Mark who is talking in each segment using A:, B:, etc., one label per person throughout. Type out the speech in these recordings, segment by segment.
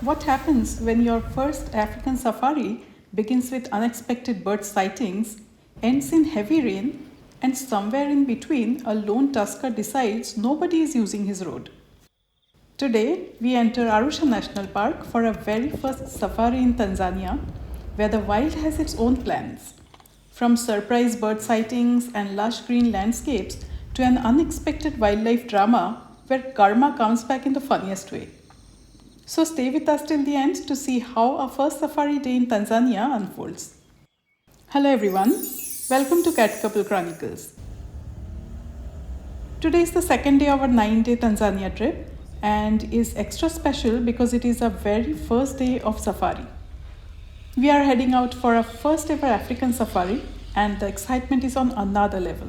A: What happens when your first African safari begins with unexpected bird sightings, ends in heavy rain, and somewhere in between, a lone tusker decides nobody is using his road? Today, we enter Arusha National Park for our very first safari in Tanzania, where the wild has its own plans. From surprise bird sightings and lush green landscapes to an unexpected wildlife drama where karma comes back in the funniest way. So stay with us till the end to see how our first safari day in Tanzania unfolds. Hello everyone, welcome to Cat Couple Chronicles. Today is the second day of our 9-day Tanzania trip and is extra special because it is our very first day of safari. We are heading out for our first ever African safari and the excitement is on another level.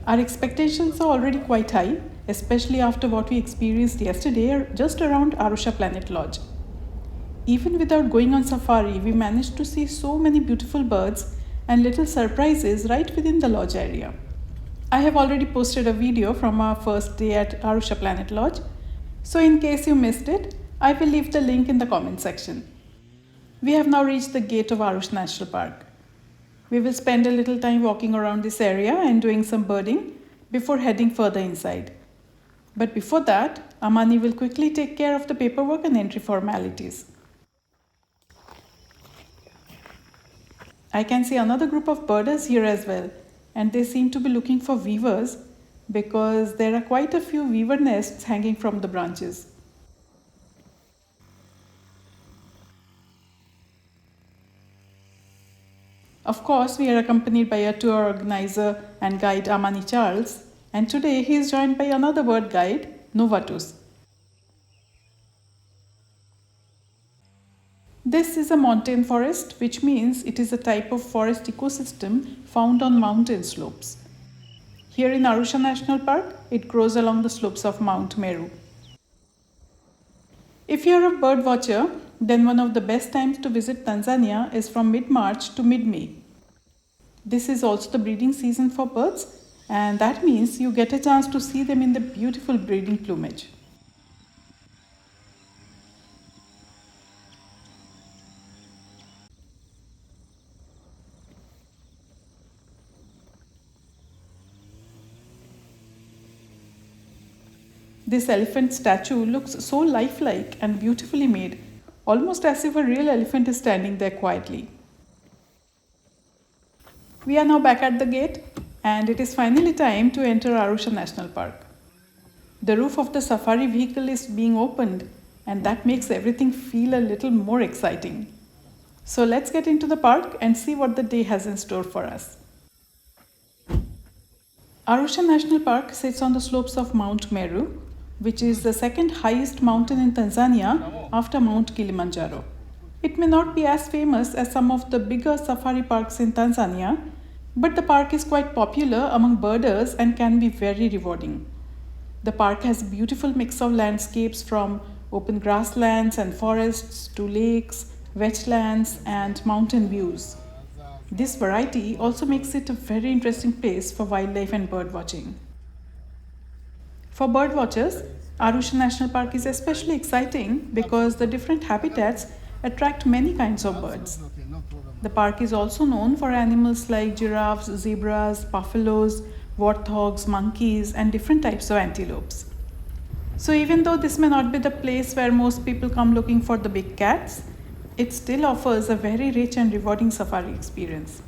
A: Our expectations are already quite high, especially after what we experienced yesterday just around Arusha Planet Lodge. Even without going on safari, we managed to see so many beautiful birds and little surprises right within the lodge area. I have already posted a video from our first day at Arusha Planet Lodge, so in case you missed it, I will leave the link in the comment section. We have now reached the gate of Arusha National Park. We will spend a little time walking around this area and doing some birding before heading further inside. But before that, Amani will quickly take care of the paperwork and entry formalities. I can see another group of birders here as well, and they seem to be looking for weavers because there are quite a few weaver nests hanging from the branches. Of course, we are accompanied by a tour organizer and guide Amani Charles, and today he is joined by another bird guide, Novatus. This is a montane forest, which means it is a type of forest ecosystem found on mountain slopes. Here in Arusha National Park, it grows along the slopes of Mount Meru. If you are a bird watcher, then one of the best times to visit Tanzania is from mid-March to mid-May. This is also the breeding season for birds, and that means you get a chance to see them in the beautiful breeding plumage. This elephant statue looks so lifelike and beautifully made, almost as if a real elephant is standing there quietly. We are now back at the gate, and it is finally time to enter Arusha National Park. The roof of the safari vehicle is being opened, and that makes everything feel a little more exciting. So let's get into the park and see what the day has in store for us. Arusha National Park sits on the slopes of Mount Meru, which is the second highest mountain in Tanzania after Mount Kilimanjaro. It may not be as famous as some of the bigger safari parks in Tanzania, but the park is quite popular among birders and can be very rewarding. The park has a beautiful mix of landscapes from open grasslands and forests to lakes, wetlands, and mountain views. This variety also makes it a very interesting place for wildlife and bird watching. For bird watchers, Arusha National Park is especially exciting because the different habitats attract many kinds of birds. The park is also known for animals like giraffes, zebras, buffaloes, warthogs, monkeys, and different types of antelopes. So even though this may not be the place where most people come looking for the big cats, it still offers a very rich and rewarding safari experience.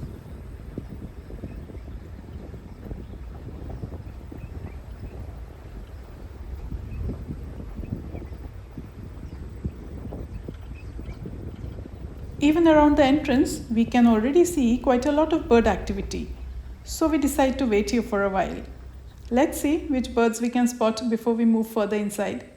A: Even around the entrance, we can already see quite a lot of bird activity. So we decide to wait here for a while. Let's see which birds we can spot before we move further inside.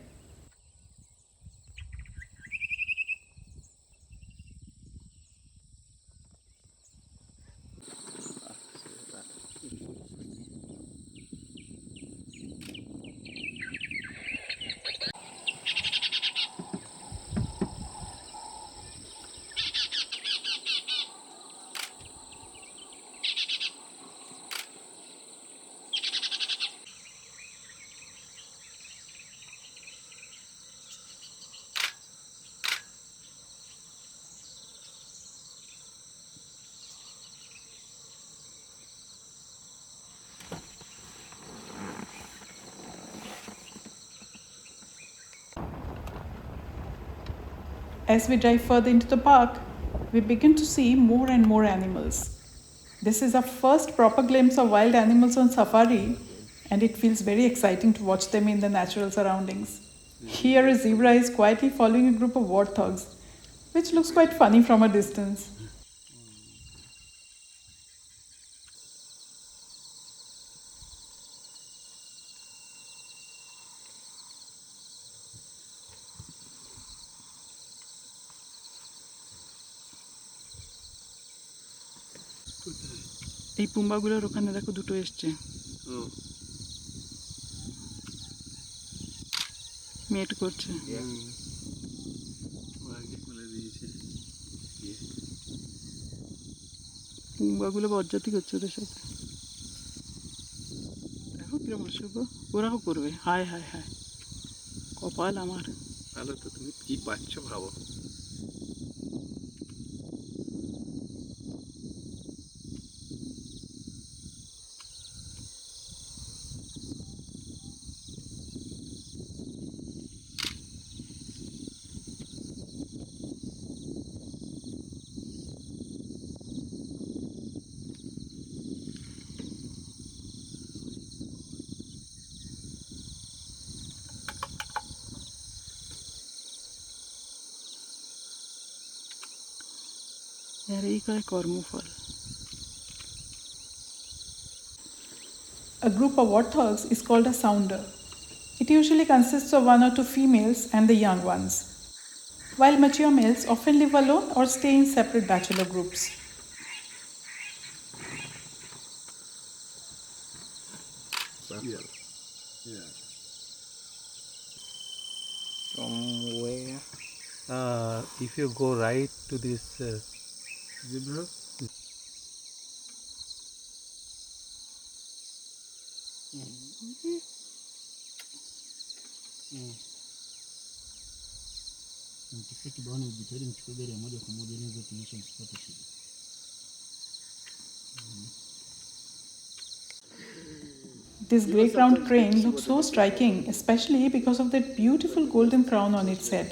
A: As we drive further into the park, we begin to see more and more animals. This is our first proper glimpse of wild animals on safari, and it feels very exciting to watch them in the natural surroundings. Here, a zebra is quietly following a group of warthogs, which looks quite funny from a distance. এই পুম্বাগুলোর ওখানে দেখো দুটো এসছে মেট করছে পুম্বাগুলো বজ্জাতি করছে ওদের সাথে দেখো কিরম অসুখ ওরাও করবে হায় হায় হায় কপাল আমার
B: ভালো তো তুমি কি পাচ্ছ ভাবো
A: আর এই কয় কর্মফল A group of warthogs is called a sounder. It usually consists of one or two females and the young ones, while mature males often live alone or stay in separate bachelor groups.
B: Yeah.
C: From where? If you go right to this
B: zebra
D: Kifika kibaoni ujitahidi mchukue gari ya moja kwa moja ili tuonyeshe msipate shida.
A: This grey crowned crane looks so striking, especially because of that beautiful golden crown on its head.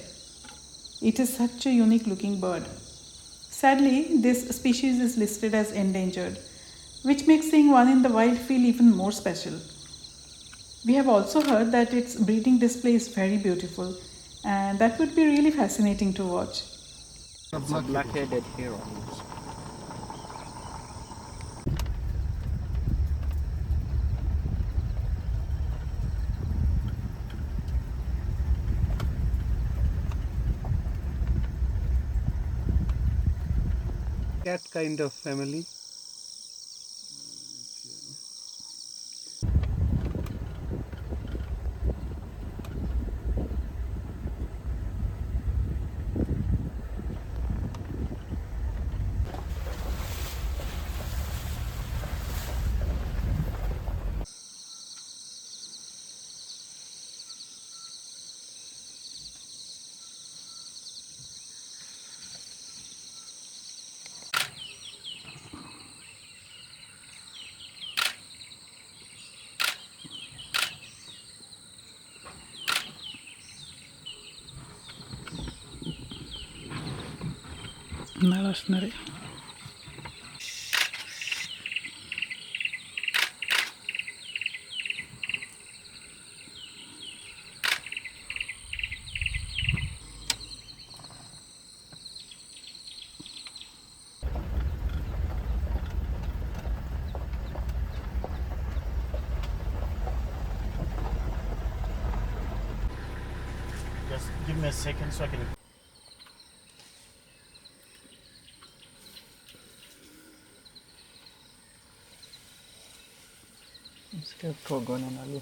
A: It is such a unique looking bird. Sadly, this species is listed as endangered, which makes seeing one in the wild feel even more special. We have also heard that its breeding display is very beautiful, and that would be really fascinating to watch.
C: it's a black-headed heron. Cat kind of family.
A: Narasnare.
D: Just give me a second so I can.
C: Ska fråga någon annan.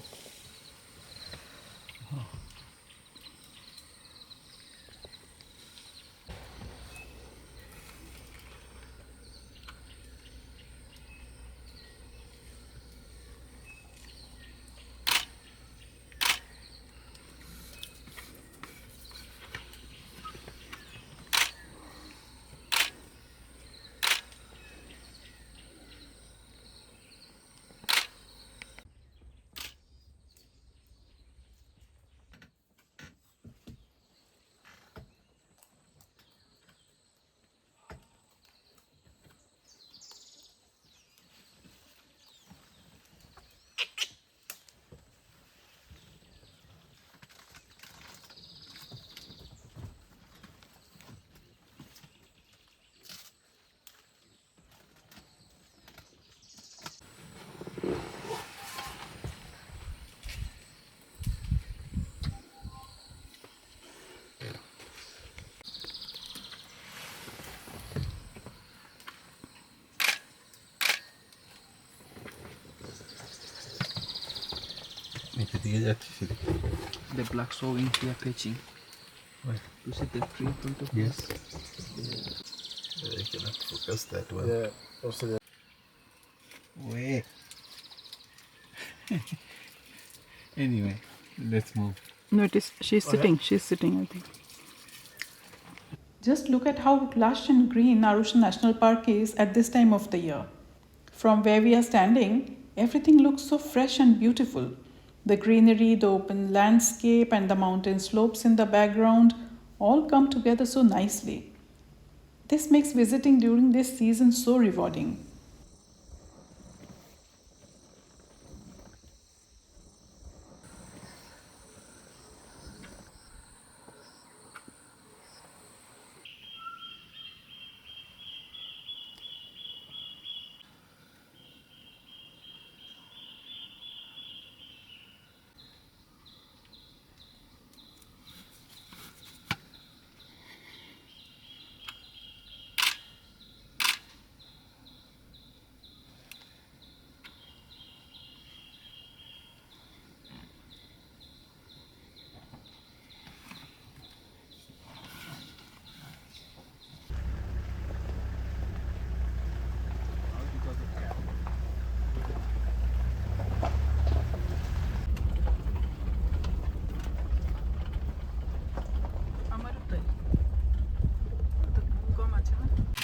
C: যেদিকে যাচ্ছি সেদিকে
B: The black soil here pitching.
C: Where?
B: You see the tree in front of
C: Yes.
B: us?
C: I cannot focus that well.
D: Yeah, also the
C: Wait. Anyway, let's move.
A: No, it is. She's sitting. She's sitting, I think. Just look at how lush and green Arusha National Park is at this time of the year. From where we are standing, everything looks so fresh and beautiful. The greenery, the open landscape, and the mountain slopes in the background all come together so nicely. This makes visiting during this season so rewarding.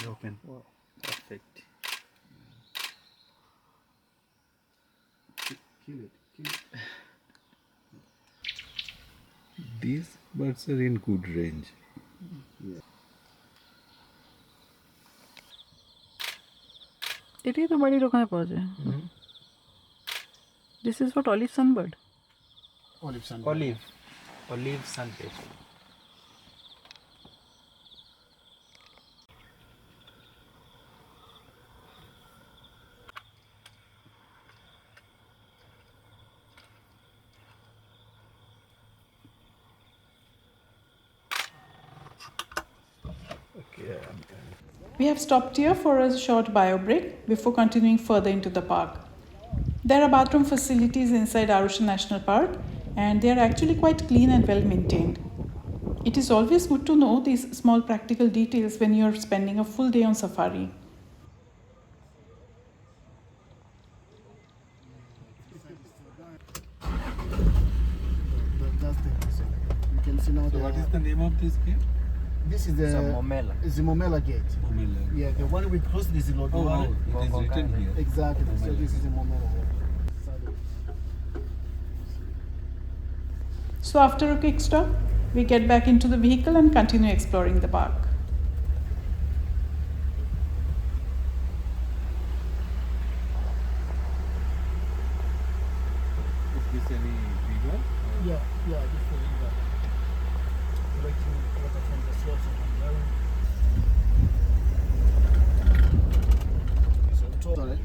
C: Open. Wow. Perfect.
D: kill it.
C: These birds are in good range.
A: এটাই তো বাড়ির ওখানে পাওয়া যায়। This is what olive sunbird.
D: Olive sun.
C: Olive sunfish. Okay, I'm coming.
A: We have stopped here for a short bio break before continuing further into the park. There are bathroom facilities inside Arusha National Park, and they are actually quite clean and well maintained. It is always good to know these small practical details when you are spending a full day on safari.
D: That's the you can see now.
C: So what is the name of this cave?
D: This is the
B: It's a Momella.
D: It's the Momella gate.
C: Momella.
D: Yeah, the one we crossed is the
C: Oh,
D: Roadblock.
C: it is written here.
D: Exactly. So
C: Momella.
D: this is the Momella.
A: So, after a quick stop, we get back into the vehicle and continue exploring the park.
C: Is this any river?
D: Yeah, this is the collecting water from the slopes of Mount Meru. So sorry.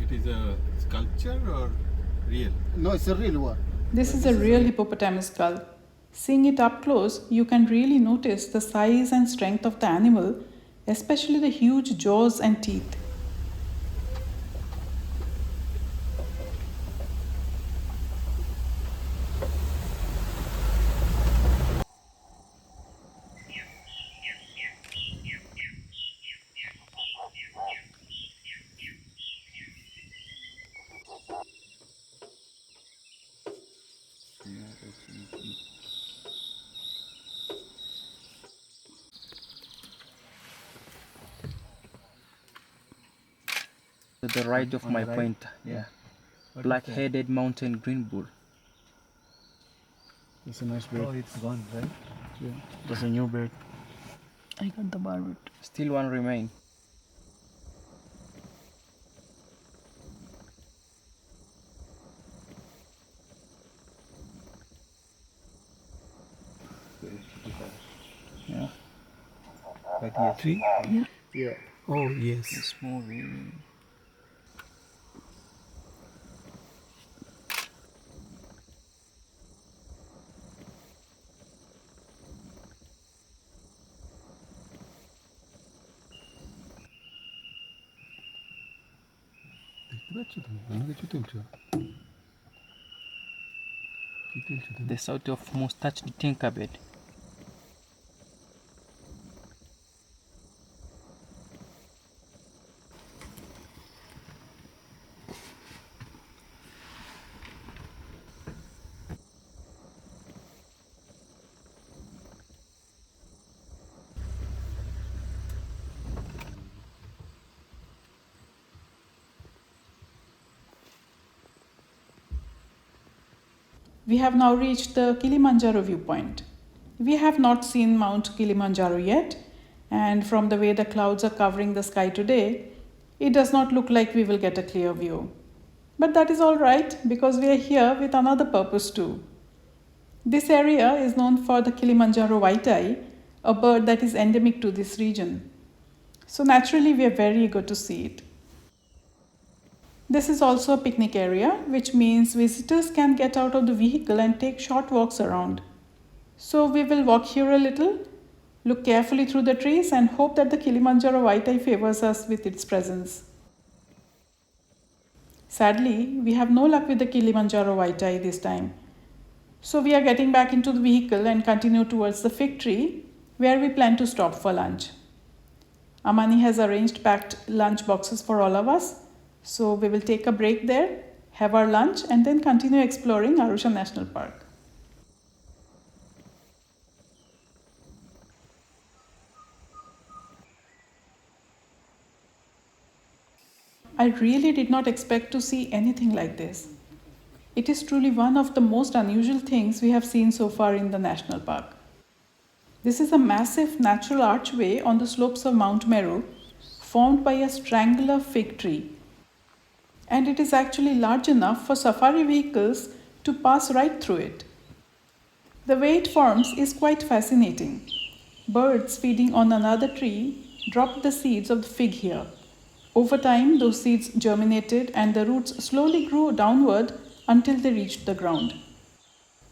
C: It is a sculpture or real?
D: No, it's a real one.
A: This is a real hippopotamus skull. Seeing it up close, you can really notice the size and strength of the animal, especially the huge jaws and teeth.
B: To the right of
C: On
B: my
C: the right?
B: point, yeah.
C: What is
B: Black-headed mountain green bull.
D: It's a nice
C: that?
D: bird.
C: Oh, it's gone, right?
D: Yeah. That's a new bird.
A: I got the barbet.
B: Still one remain. Yeah,
C: But here, tree?
D: Yeah.
C: Oh, yes.
B: it's moving.
C: দেখতে পাচ্ছ তুমি? অন্য কিছু তুলছো?
B: the site of mustached tinkerbell.
A: We have now reached the Kilimanjaro Viewpoint. We have not seen Mount Kilimanjaro yet, and from the way the clouds are covering the sky today, it does not look like we will get a clear view. But that is all right because we are here with another purpose too. This area is known for the Kilimanjaro white-eye, a bird that is endemic to this region. So naturally, we are very eager to see it. This is also a picnic area, which means visitors can get out of the vehicle and take short walks around. So we will walk here a little, look carefully through the trees, and hope that the Kilimanjaro white-eye favors us with its presence. Sadly, we have no luck with the Kilimanjaro white-eye this time. So we are getting back into the vehicle and continue towards the fig tree, where we plan to stop for lunch. Amani has arranged packed lunch boxes for all of us. So we will take a break there, have our lunch, and then continue exploring Arusha National Park. I really did not expect to see anything like this. It is truly one of the most unusual things we have seen so far in the national park. This is a massive natural archway on the slopes of Mount Meru, formed by a strangular fig tree. And it is actually large enough for safari vehicles to pass right through it. The way it forms is quite fascinating. Birds feeding on another tree dropped the seeds of the fig here. Over time, those seeds germinated and the roots slowly grew downward until they reached the ground.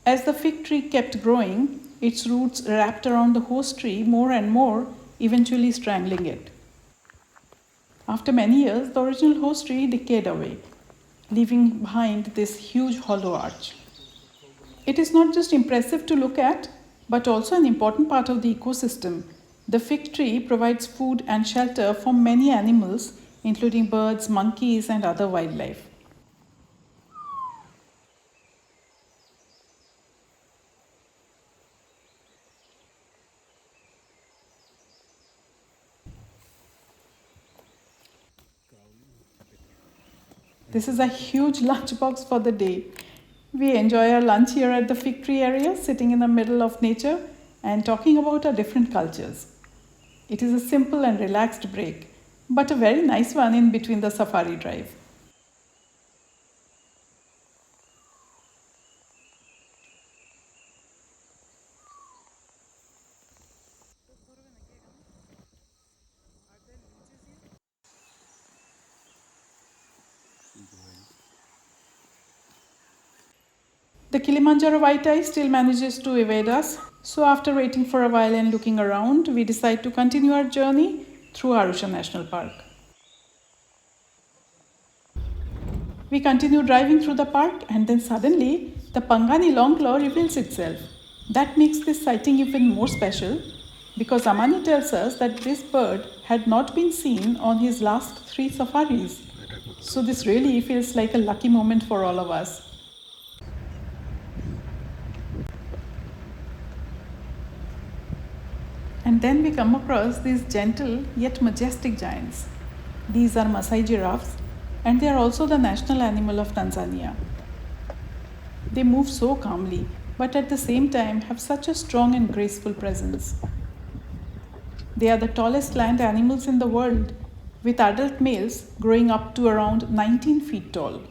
A: As the fig tree kept growing, its roots wrapped around the host tree more and more, eventually strangling it. After many years, the original host tree decayed away, leaving behind this huge hollow arch. It is not just impressive to look at, but also an important part of the ecosystem. The fig tree provides food and shelter for many animals, including birds, monkeys, and other wildlife. This is a huge lunchbox for the day. We enjoy our lunch here at the fig tree area, sitting in the middle of nature and talking about our different cultures. It is a simple and relaxed break, but a very nice one in between the safari drive. The Kilimanjaro white-eye still manages to evade us, so after waiting for a while and looking around, we decide to continue our journey through Arusha National Park. We continue driving through the park and then suddenly the Pangani Longclaw reveals itself. That makes this sighting even more special because Amani tells us that this bird had not been seen on his last 3 safaris. So this really feels like a lucky moment for all of us. And then we come across these gentle yet majestic giants. These are Masai giraffes, and they are also the national animal of Tanzania. They move so calmly, but at the same time have such a strong and graceful presence. They are the tallest land animals in the world, with adult males growing up to around 19 feet tall.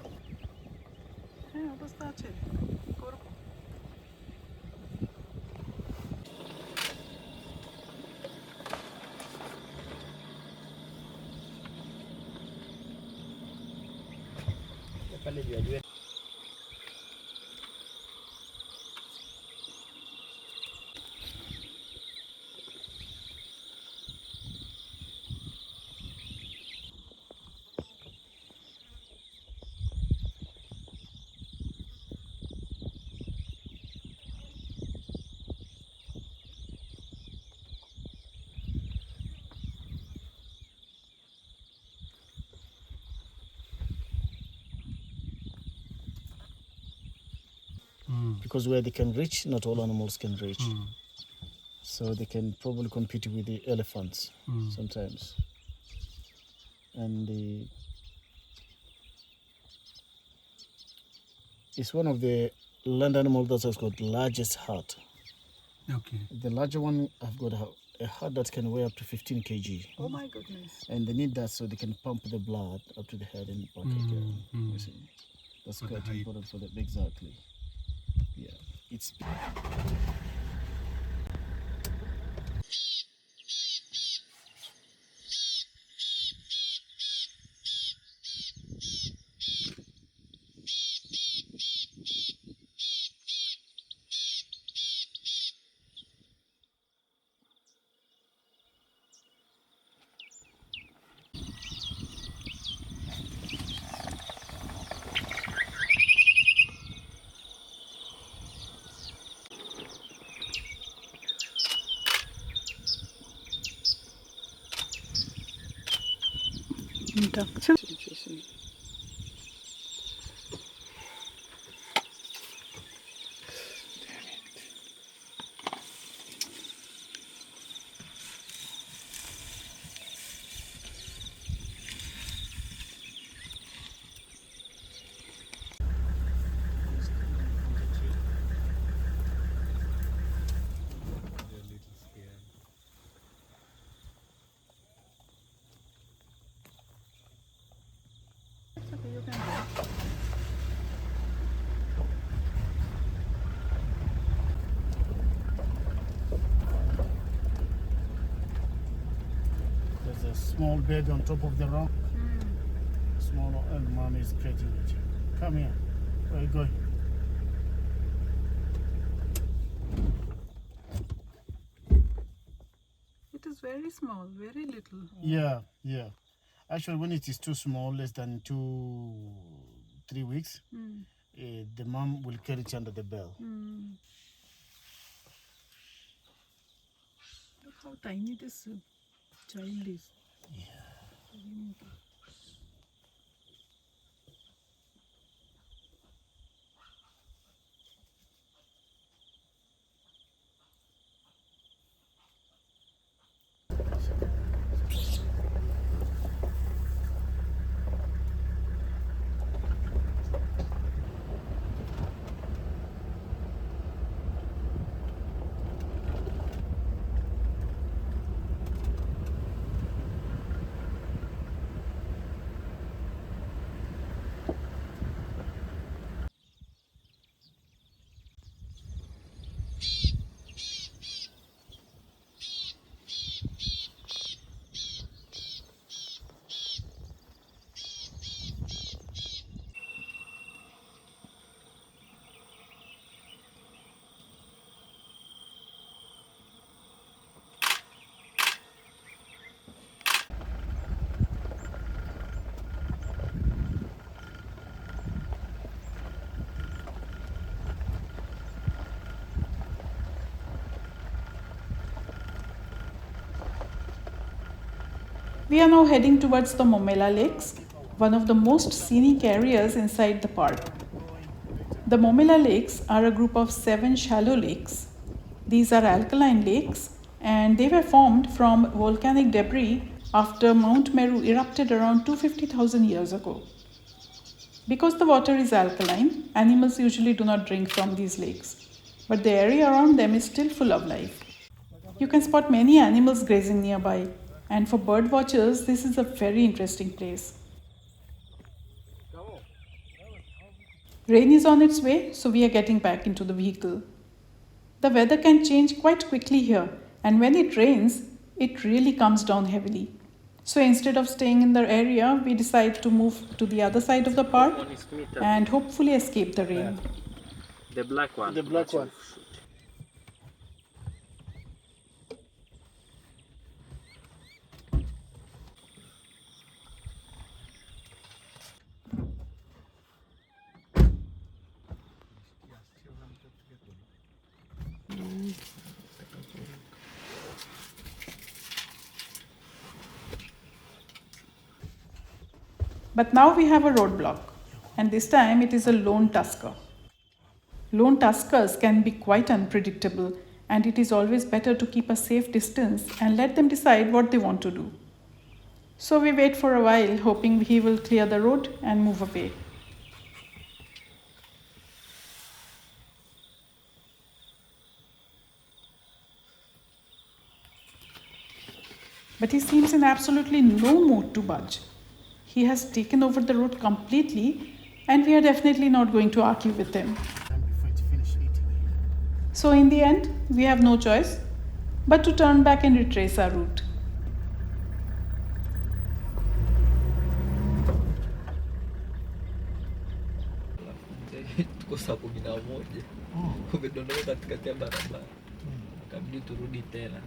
D: because where they can reach, not all animals can reach. So they can probably compete with the elephants sometimes. And it's one of the land animals that has got the largest heart.
C: Okay.
D: The larger one have got a heart that can weigh up to 15 kg.
A: Oh my goodness.
D: And they need that so they can pump the blood up to the head and back again. You see, that's
C: For the
D: quite
C: height.
D: important for them. Exactly. Yeah, it's. There's a small bed on top of the rock. Small and mom is creating it. Come here. Where are you going?
A: It is very small, very little.
D: Yeah, yeah. Actually, when it is too small, less than 2-3 weeks, the mom will carry it under the bell.
A: Look how tiny this child is. We are now heading towards the Momella Lakes, one of the most scenic areas inside the park. The Momella Lakes are a group of 7 shallow lakes. These are alkaline lakes and they were formed from volcanic debris after Mount Meru erupted around 250,000 years ago. Because the water is alkaline, animals usually do not drink from these lakes, but the area around them is still full of life. You can spot many animals grazing nearby, and for bird watchers, this is a very interesting place. Rain is on its way, so we are getting back into the vehicle. The weather can change quite quickly here, and when it rains, it really comes down heavily. So instead of staying in the area, we decide to move to the other side of the park and hopefully escape the rain.
B: The black one.
D: The black one.
A: But now we have a roadblock, and this time it is a lone tusker. Lone tuskers can be quite unpredictable, and it is always better to keep a safe distance and let them decide what they want to do. So we wait for a while, hoping he will clear the road and move away. But he seems in absolutely no mood to budge. He has taken over the road completely, and we are definitely not going to argue with him. So in the end, we have no choice but to turn back and retrace our route.
B: Tuko saa 11 umedondoka katikati ya barabara, kabidi turudi tena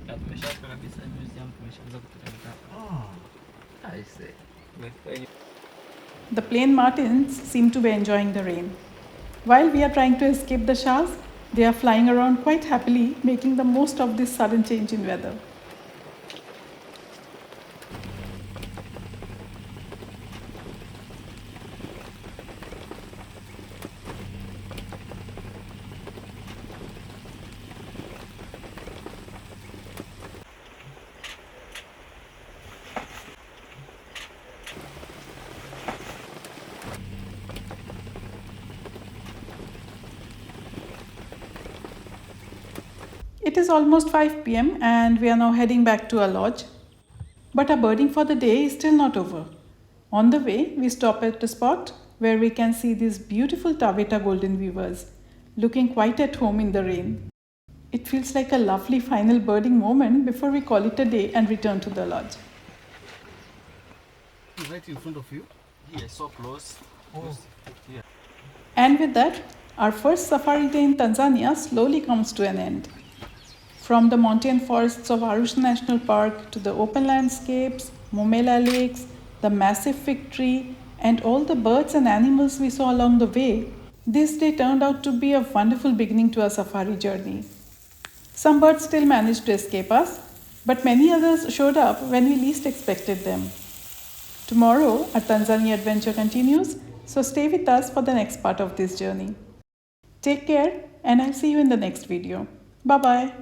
B: na tumeshafika kabisa museum, tumeshaanza kuteremka. I say
A: The plain martins seem to be enjoying the rain. While we are trying to escape the showers, they are flying around quite happily, making the most of this sudden change in weather. It is almost 5 p.m. and we are now heading back to our lodge. But our birding for the day is still not over. On the way, we stop at a spot where we can see these beautiful Taveta Golden-weavers looking quite at home in the rain. It feels like a lovely final birding moment before we call it a day and return to the lodge.
C: Right in front of you?
B: yeah, so close. Yeah.
A: And with that, our first safari day in Tanzania slowly comes to an end. From the montane forests of Arusha National Park to the open landscapes, Momella Lakes, the massive fig tree, and all the birds and animals we saw along the way, this day turned out to be a wonderful beginning to our safari journey. Some birds still managed to escape us, but many others showed up when we least expected them. Tomorrow, our Tanzania adventure continues, so stay with us for the next part of this journey. Take care, and I'll see you in the next video. Bye-bye.